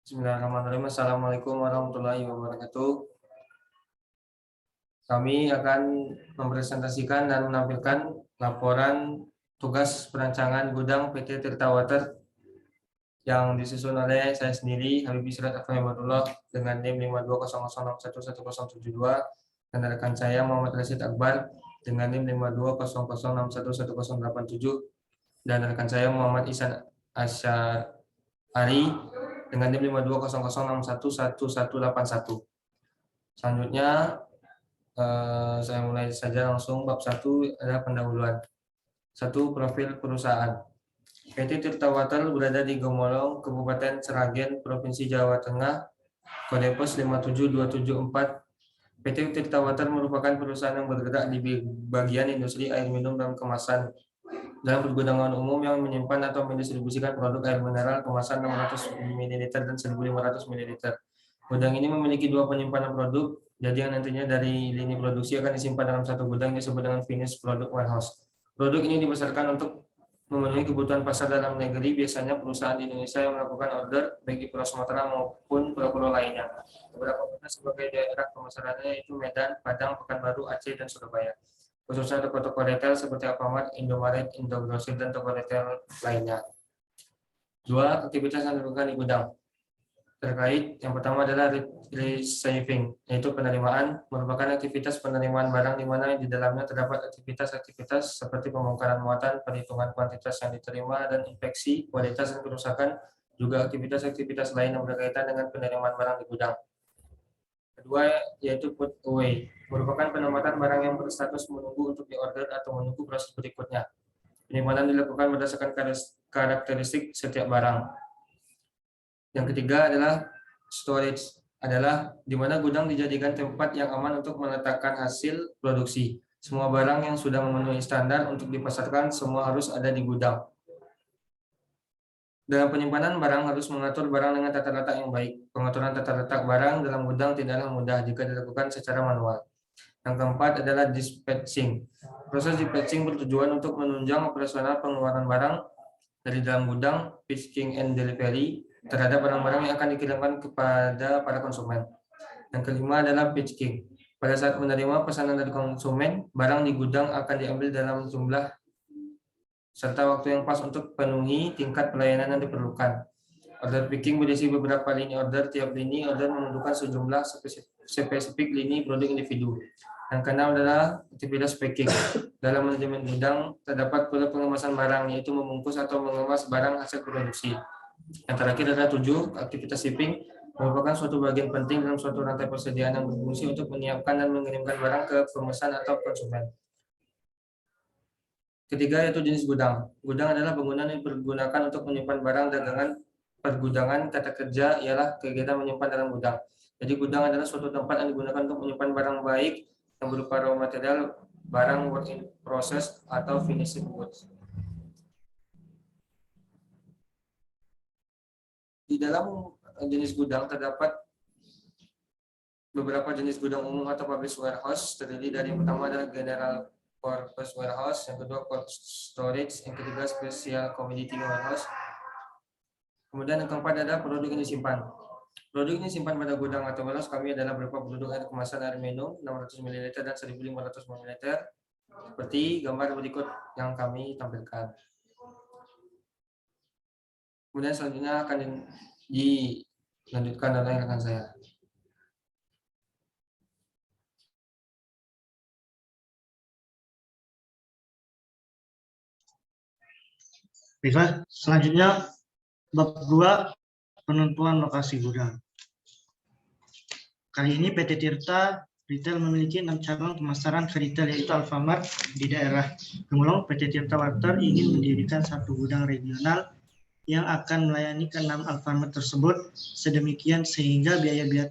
Bismillahirrahmanirrahim. Assalamualaikum warahmatullahi wabarakatuh. Kami akan mempresentasikan dan menampilkan laporan tugas perancangan gudang PT Tirta Water yang disusun oleh saya sendiri, Habibie Surat Afahimullah, dengan NIM 5200611072, dan rekan saya Muhammad Rashid Akbar dengan NIM 5200611087, dan rekan saya Muhammad Ihsan Asyari dengan NIM 5200611181. Selanjutnya saya mulai saja langsung. Bab 1 adalah pendahuluan. 1. Profil perusahaan. PT Tirta Water berada di Gemolong, Kabupaten Seragen, Provinsi Jawa Tengah, kode pos 57274. PT Tirta Water merupakan perusahaan yang bergerak di bagian industri air minum dan kemasan dalam pergudangan umum yang menyimpan atau mendistribusikan produk air mineral kemasan 600 ml dan 1500 ml. Gudang ini memiliki dua penyimpanan produk, jadi yang nantinya dari lini produksi akan disimpan dalam satu gudang yang disebut dengan finished product warehouse. Produk ini dibesarkan untuk memenuhi kebutuhan pasar dalam negeri, biasanya perusahaan di Indonesia yang melakukan order baik di Pulau Sumatera maupun pulau-pulau lainnya. Beberapa kota sebagai daerah pemasarannya yaitu Medan, Padang, Pekanbaru, Aceh, dan Surabaya. Khususnya toko-toko retail seperti Alfamart, Indomaret, Indogrosir, dan toko retail lainnya. 2. Aktivitas yang dilakukan di gudang. Terkait yang pertama adalah receiving, yaitu penerimaan, merupakan aktivitas penerimaan barang di mana di dalamnya terdapat aktivitas-aktivitas seperti pembongkaran muatan, perhitungan kuantitas yang diterima, dan inspeksi kualitas dan kerusakan, juga aktivitas-aktivitas lain yang berkaitan dengan penerimaan barang di gudang. Kedua, yaitu put away, merupakan penempatan barang yang berstatus menunggu untuk diorder atau menunggu proses berikutnya. Penyimpanan dilakukan berdasarkan karakteristik setiap barang. Yang ketiga adalah storage, adalah di mana gudang dijadikan tempat yang aman untuk meletakkan hasil produksi. Semua barang yang sudah memenuhi standar untuk dipasarkan semua harus ada di gudang. Dalam penyimpanan barang harus mengatur barang dengan tata letak yang baik. Pengaturan tata letak barang dalam gudang tidaklah mudah jika dilakukan secara manual. Yang keempat adalah dispatching. Proses dispatching bertujuan untuk menunjang operasional pengeluaran barang dari dalam gudang, picking and delivery terhadap barang-barang yang akan dikirimkan kepada para konsumen. Yang kelima adalah picking. Pada saat menerima pesanan dari konsumen, barang di gudang akan diambil dalam jumlah serta waktu yang pas untuk penuhi tingkat pelayanan yang diperlukan. Order picking berisi beberapa lini order. Tiap lini order membutuhkan sejumlah spesifik lini produk individu. Yang keenam adalah aktivitas packing. Dalam manajemen gudang terdapat pula pengemasan barang, yaitu membungkus atau mengemas barang hasil produksi. Yang terakhir adalah 7, aktivitas shipping, merupakan suatu bagian penting dalam suatu rantai persediaan yang berfungsi untuk menyiapkan dan mengirimkan barang ke pemesan atau konsumen. Ketiga, yaitu jenis gudang. Gudang adalah bangunan yang digunakan untuk menyimpan barang dagangan pergudangan. Kata kerja ialah kegiatan menyimpan dalam gudang. Jadi gudang adalah suatu tempat yang digunakan untuk menyimpan barang baik yang berupa raw material, barang work in process, atau finishing goods. Di dalam jenis gudang terdapat beberapa jenis gudang umum atau public warehouse, terdiri dari yang pertama adalah general purpose warehouse, yang kedua cold storage, yang ketiga special commodity warehouse. Kemudian yang keempat adalah produk yang disimpan. Produk ini disimpan pada gudang atau warehouse kami adalah berupa produk air kemasan air minum 600 ml dan 1500 ml seperti gambar berikut yang kami tampilkan. Kemudian selanjutnya akan dilanjutkan oleh rekan saya. Baiklah, selanjutnya bab 2, penentuan lokasi gudang. Kali ini PT Tirta Retail memiliki 6 cabang pemasaran ke retail, yaitu Alfamart di daerah Gemulung. PT Tirta Water ingin mendirikan satu gudang regional yang akan melayani ke-6 Alfamart tersebut, sedemikian sehingga biaya-biaya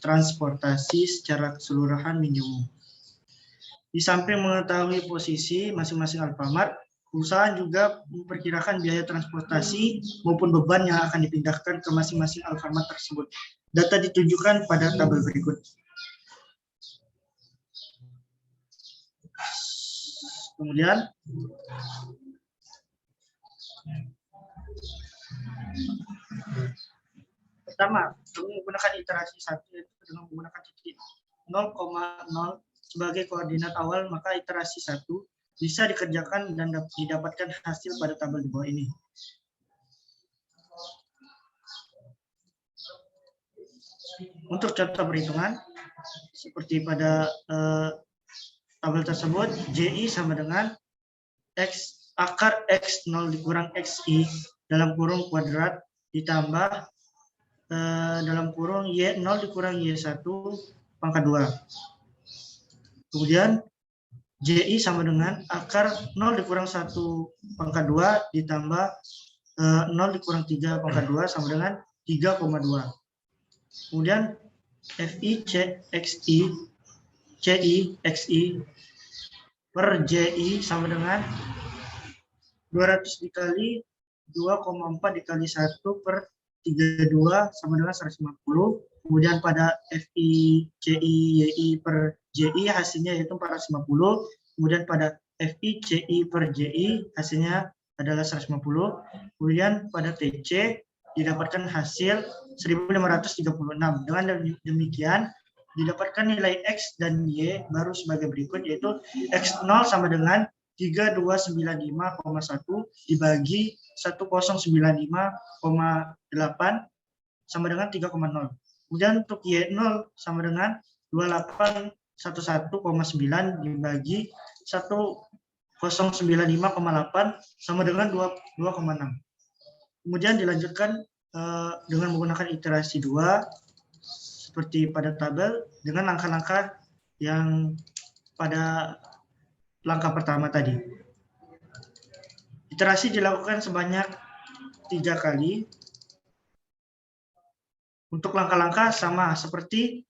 transportasi secara keseluruhan minimum. Di samping mengetahui posisi masing-masing Alfamart, perusahaan juga memperkirakan biaya transportasi maupun beban yang akan dipindahkan ke masing-masing Alfamart tersebut. Data ditunjukkan pada tabel berikut. Kemudian, pertama, menggunakan iterasi 1 yaitu dengan menggunakan titik 0,0 sebagai koordinat awal, maka iterasi 1 bisa dikerjakan dan didapatkan hasil pada tabel di bawah ini. Untuk contoh perhitungan, seperti pada tabel tersebut, JI sama dengan X akar X0 dikurang XI dalam kurung kuadrat ditambah dalam kurung Y0 dikurang Y1 pangkat 2. Kemudian JI sama dengan akar 0 dikurang 1 pangkat 2 ditambah 0 dikurang 3 pangkat 2 sama dengan 3,2. Kemudian FI CI XI per JI sama dengan 200 dikali 2,4 dikali 1 per 32 sama dengan 150. Kemudian pada FI CI YI per JI hasilnya yaitu 450. Kemudian pada FI CI per JI hasilnya adalah 150. Kemudian pada TC didapatkan hasil 1536. Dengan demikian didapatkan nilai X dan Y baru sebagai berikut, yaitu X0 sama dengan 3295,1 dibagi 1095,8 sama dengan 3,0. Kemudian untuk Y0 sama dengan 2811,9 dibagi 1095,8 sama dengan 2,6. Kemudian dilanjutkan dengan menggunakan iterasi 2 seperti pada tabel dengan langkah-langkah yang pada langkah pertama tadi. Iterasi dilakukan sebanyak 3 kali. Untuk langkah-langkah sama seperti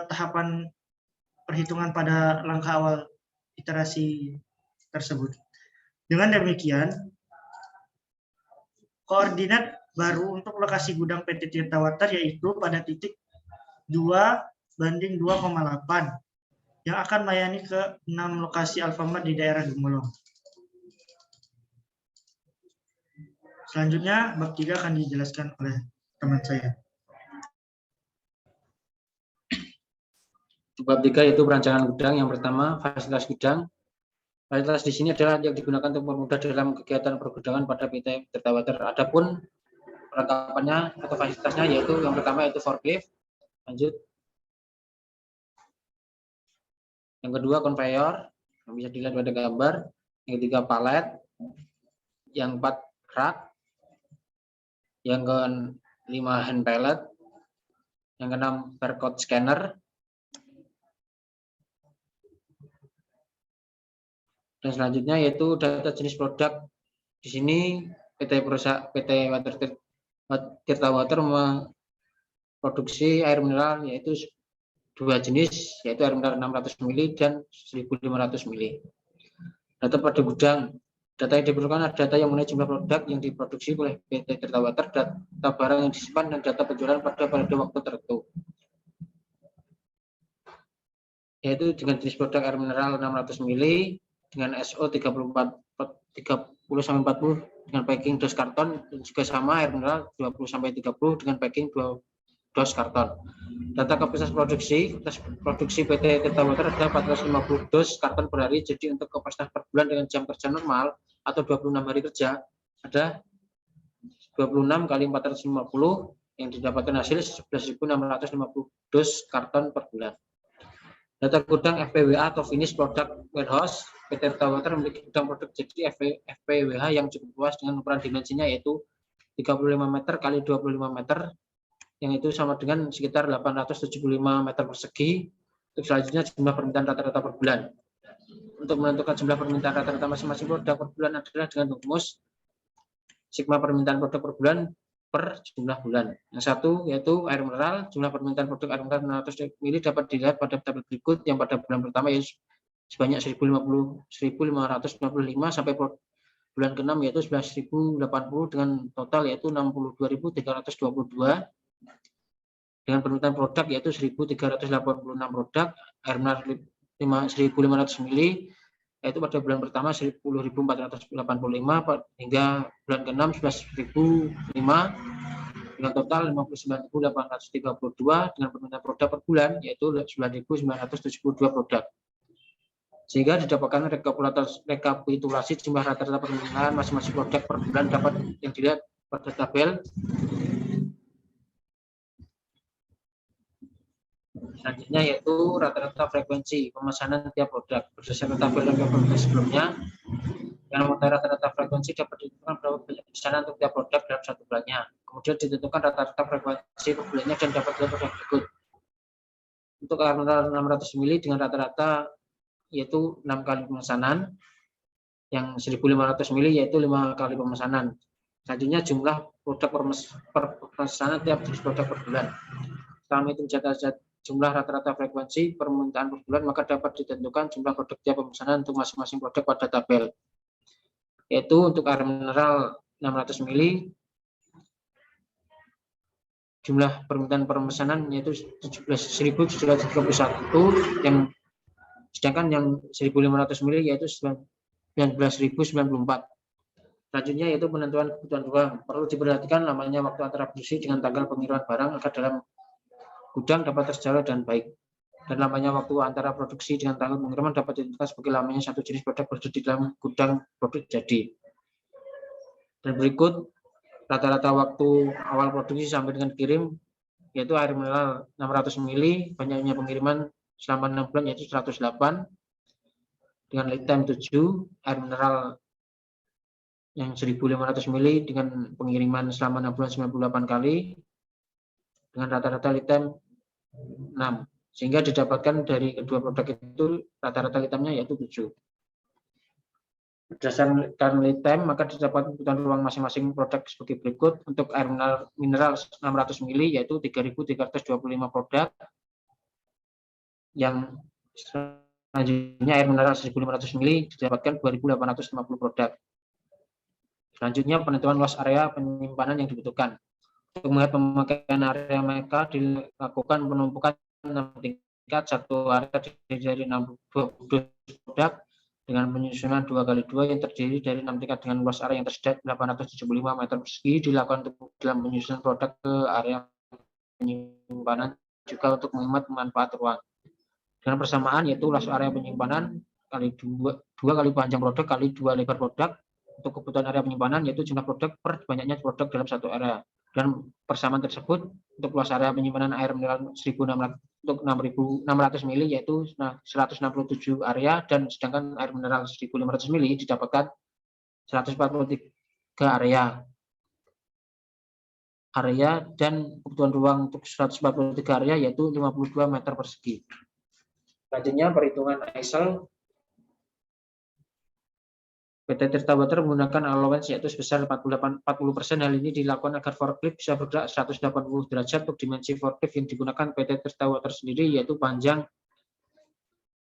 tahapan perhitungan pada langkah awal iterasi tersebut. Dengan demikian, koordinat baru untuk lokasi gudang PT Tirta Water yaitu pada titik 2:2,8 yang akan melayani ke 6 lokasi Alfamart di daerah Gemulung. Selanjutnya, bab 3 akan dijelaskan oleh teman saya. Bab 3 yaitu perancangan gudang. Yang pertama, fasilitas gudang. Fasilitas di sini adalah yang digunakan untuk mempermudah dalam kegiatan pergudangan pada PT Tirta Water. Adapun perlengkapannya atau fasilitasnya yaitu yang pertama yaitu forklift. Lanjut. Yang kedua konveyor, yang bisa dilihat pada gambar. Yang ketiga palet. Yang keempat rak. Yang kelima hand pallet. Yang keenam barcode scanner. Dan selanjutnya yaitu data jenis produk. Di sini PT Tirta Water memproduksi air mineral yaitu 2 jenis, yaitu air mineral 600 ml dan 1500 ml. Data pada gudang. Data yang diperlukan adalah data yang mengenai jumlah produk yang diproduksi oleh PT Tirta Water, data barang yang disimpan, dan data penjualan pada waktu tertentu. Yaitu dengan jenis produk air mineral 600 ml dengan SO 30-40 dengan packing dos karton, dan juga sama air mineral 20-30 dengan packing 2 dos karton. Data kapasitas produksi PT Tirta Water adalah 450 dos karton per hari. Jadi untuk kapasitas per bulan dengan jam kerja normal atau 26 hari kerja ada 26 kali 450 yang didapatkan hasil 11.650 dos karton per bulan. Data gudang FPWA atau finish product warehouse. PT Tirta Water memiliki gudang produk jadi FPWH yang cukup luas dengan ukuran dimensinya yaitu 35 meter kali 25 meter, yang itu sama dengan sekitar 875 meter persegi. Untuk selanjutnya jumlah permintaan rata-rata per bulan. Untuk menentukan jumlah permintaan rata-rata masing-masing produk per bulan adalah dengan rumus sigma permintaan produk per bulan per jumlah bulan. Yang satu yaitu air mineral. Jumlah permintaan produk air mineral 600 ml dapat dilihat pada tabel berikut. Yang pada bulan pertama yaitu sebanyak 1.555 sampai bulan ke-6 yaitu 11.080 dengan total yaitu 62.322 dengan permintaan produk yaitu 1.386 produk air mineral 1.500 ml yaitu pada bulan pertama 10.485 hingga bulan ke-6 11.005 dengan total 59.832 dengan permintaan produk per bulan yaitu 9.972 produk. Sehingga didapatkan rekapitulasi jumlah rata-rata permintaan masing-masing produk per bulan dapat yang dilihat pada tabel. Selanjutnya yaitu rata-rata frekuensi pemesanan tiap produk berdasarkan tabel rekapitulasi sebelumnya. Yang mengetahui rata-rata frekuensi dapat ditentukan berapa banyak pesanan untuk tiap produk dalam satu bulannya. Kemudian ditentukan rata-rata frekuensi per bulannya dan dapat dilihat pada berikut. Untuk air mineral 600 ml dengan rata-rata yaitu 6 kali pemesanan, yang 1.500 ml yaitu 5 kali pemesanan. Selanjutnya jumlah produk per pemesanan tiap jenis produk per bulan. Setelah menghitung jumlah rata-rata frekuensi permintaan per bulan, maka dapat ditentukan jumlah produk tiap pemesanan untuk masing-masing produk pada tabel. Yaitu untuk air mineral 600 ml jumlah permintaan pemesanan yaitu 17.731 yang sedangkan yang 1.500 ml yaitu 19.094. Selanjutnya yaitu penentuan kebutuhan ruang. Perlu diperhatikan lamanya waktu antara produksi dengan tanggal pengiriman barang agar dalam gudang dapat terjaga dan baik. Dan lamanya waktu antara produksi dengan tanggal pengiriman dapat ditentukan sebagai lamanya satu jenis produk berada di dalam gudang produk jadi. Dan berikut rata-rata waktu awal produksi sampai dengan kirim yaitu air mineral 600 ml banyaknya pengiriman selama 6 bulan yaitu 108 dengan lead time 7, air mineral yang 1.500 ml dengan pengiriman selama 6 bulan 98 kali dengan rata-rata lead time 6, sehingga didapatkan dari kedua produk itu rata-rata lead time-nya yaitu 7. Berdasarkan lead time, maka didapat kebutuhan ruang masing-masing produk sebagai berikut. Untuk air mineral 600 ml yaitu 3.325 produk. Yang selanjutnya air mineral 1.500 ml didapatkan 2.850 produk. Selanjutnya penentuan luas area penyimpanan yang dibutuhkan. Untuk melihat pemakaian area mereka dilakukan penumpukan 6 tingkat, satu area terdiri dari 62 produk dengan penyusunan 2x2 yang terdiri dari 6 tingkat dengan luas area yang tersedia 875 meter persegi dilakukan untuk dalam penyusunan produk ke area penyimpanan juga untuk menghemat manfaat ruang. Dengan persamaan yaitu luas area penyimpanan kali 2 kali panjang produk kali 2 lebar produk. Untuk kebutuhan area penyimpanan yaitu jumlah produk per banyaknya produk dalam satu area. Dan persamaan tersebut untuk luas area penyimpanan air mineral 1.600 untuk 6.600 ml yaitu 167 area dan sedangkan air mineral 1.500 ml didapatkan 143 area. Dan kebutuhan ruang untuk 143 area yaitu 52 meter persegi. Selanjutnya perhitungan Excel. PT Tirta Water menggunakan allowance yaitu sebesar 40%. Hal ini dilakukan agar forklift bisa bergerak 180 derajat. Untuk dimensi forklift yang digunakan PT Tirta Water sendiri yaitu panjang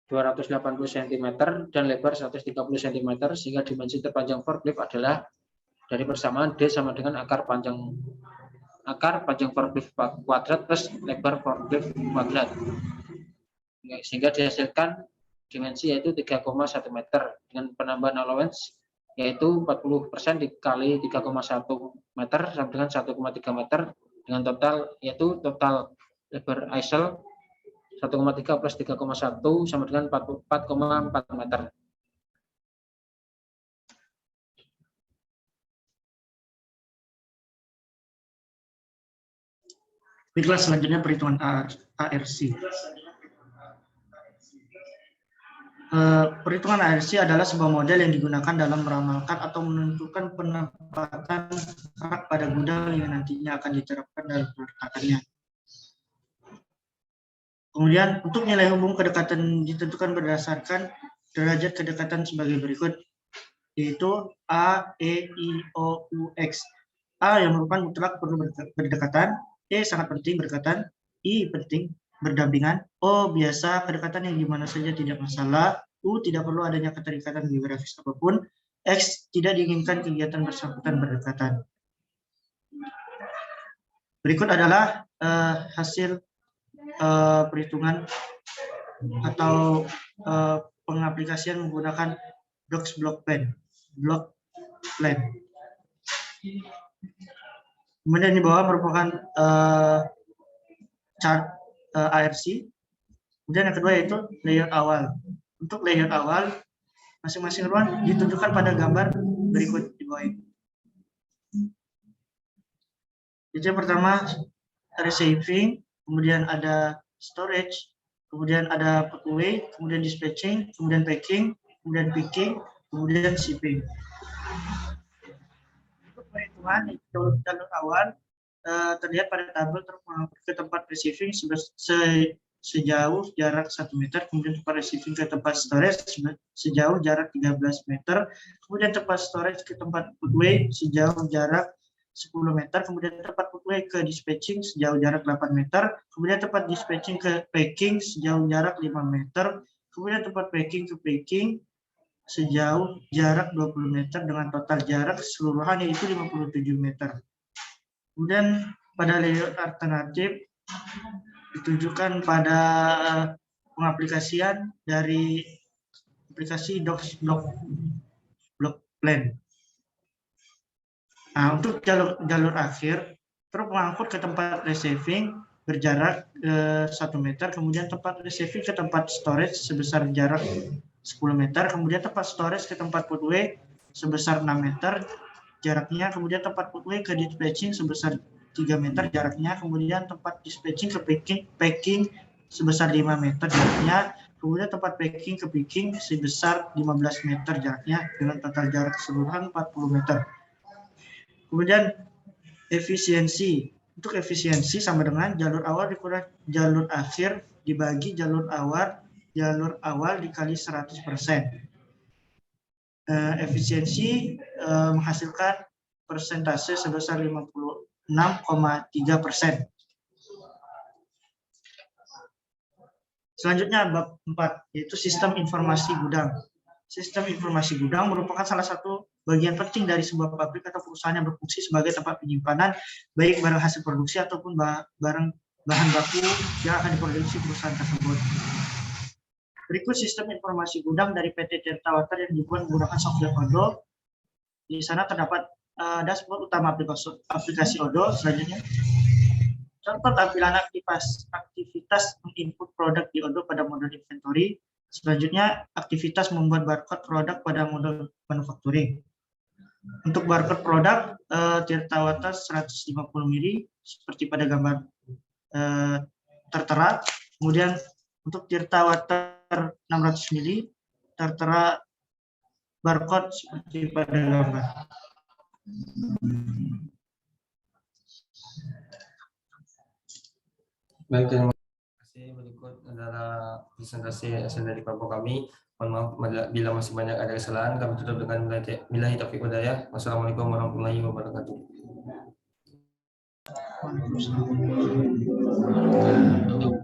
280 cm dan lebar 130 cm, sehingga dimensi terpanjang forklift adalah dari persamaan D sama dengan akar panjang forklift kuadrat plus lebar forklift kuadrat, sehingga dihasilkan dimensi yaitu 3,1 meter dengan penambahan allowance yaitu 40% dikali 3,1 meter sama dengan 1,3 meter dengan total yaitu total lebar Excel 1,3 plus 3,1 sama dengan 4,4 meter. Baiklah, selanjutnya perhitungan ARC. Perhitungan ARC adalah sebuah model yang digunakan dalam meramalkan atau menentukan penempatan rak pada gudang yang nantinya akan diterapkan dalam peletakannya. Kemudian untuk nilai hubung kedekatan ditentukan berdasarkan derajat kedekatan sebagai berikut, yaitu A, E, I, O, U, X. A yang merupakan mutlak perlu berdekatan, E sangat penting berdekatan, I penting berdampingan, O biasa kedekatan yang dimana saja tidak masalah, U tidak perlu adanya keterikatan geografis apapun, X tidak diinginkan kegiatan bersangkutan berdekatan. Berikut adalah hasil perhitungan atau pengaplikasian menggunakan block plan. Kemudian di bawah merupakan chart ARC. Kemudian yang kedua yaitu layout awal. Untuk layout awal, masing-masing ruang ditunjukkan pada gambar berikut di bawah ini. Jadi yang pertama receiving, kemudian ada storage, kemudian ada put away, kemudian dispatching, kemudian packing, kemudian picking, kemudian shipping. Untuk perhitungan jalur awal terlihat pada tabel ke tempat receiving sejauh jarak 1 meter, kemudian tempat receiving ke tempat storage sejauh jarak 13 meter, kemudian tempat storage ke tempat put away sejauh jarak 10 meter, kemudian tempat put away ke dispatching sejauh jarak 8 meter, kemudian tempat dispatching ke packing sejauh jarak 5 meter, kemudian tempat packing ke packing sejauh jarak 20 meter dengan total jarak keseluruhan yaitu 57 meter. Kemudian pada layout alternatif ditunjukkan pada pengaplikasian dari aplikasi Docs Block Plan. Nah, untuk jalur akhir, truk mengangkut ke tempat receiving berjarak 1 meter, kemudian tempat receiving ke tempat storage sebesar jarak 10 meter, kemudian tempat storage ke tempat put away sebesar 6 meter jaraknya, kemudian tempat put away ke dispatching sebesar 3 meter jaraknya, kemudian tempat dispatching ke packing sebesar 5 meter jaraknya, kemudian tempat packing ke picking sebesar 15 meter jaraknya dengan total jarak keseluruhan 40 meter. Kemudian efisiensi. Untuk efisiensi sama dengan jalur awal dikurang jalur akhir dibagi jalur awal dikali 100%. Efisiensi menghasilkan persentase sebesar 56,3%. Selanjutnya bab 4 yaitu sistem informasi gudang. Sistem informasi gudang merupakan salah satu bagian penting dari sebuah pabrik atau perusahaan yang berfungsi sebagai tempat penyimpanan baik barang hasil produksi ataupun bahan baku yang akan diproduksi perusahaan tersebut. Berikut sistem informasi gudang dari PT Tirta Water yang dibuat menggunakan software Odoo. Di sana terdapat dashboard utama aplikasi Odoo. Selanjutnya, contoh tampilan aktivitas menginput produk di Odoo pada modul inventory. Selanjutnya, aktivitas membuat barcode produk pada modul manufacturing. Untuk barcode produk, Tirta Water 150 mili seperti pada gambar tertera. Kemudian untuk Tirta Water 600 mili tertera barcode seperti pada gambar. Baik, terima kasih. Berikut adalah presentasi hasil dari kelompok kami. Mohon maaf bila masih banyak ada kesalahan. Kami tutup dengan billahi taufiq wal hidayah. Wassalamualaikum warahmatullahi wabarakatuh. Waalaikumsalam.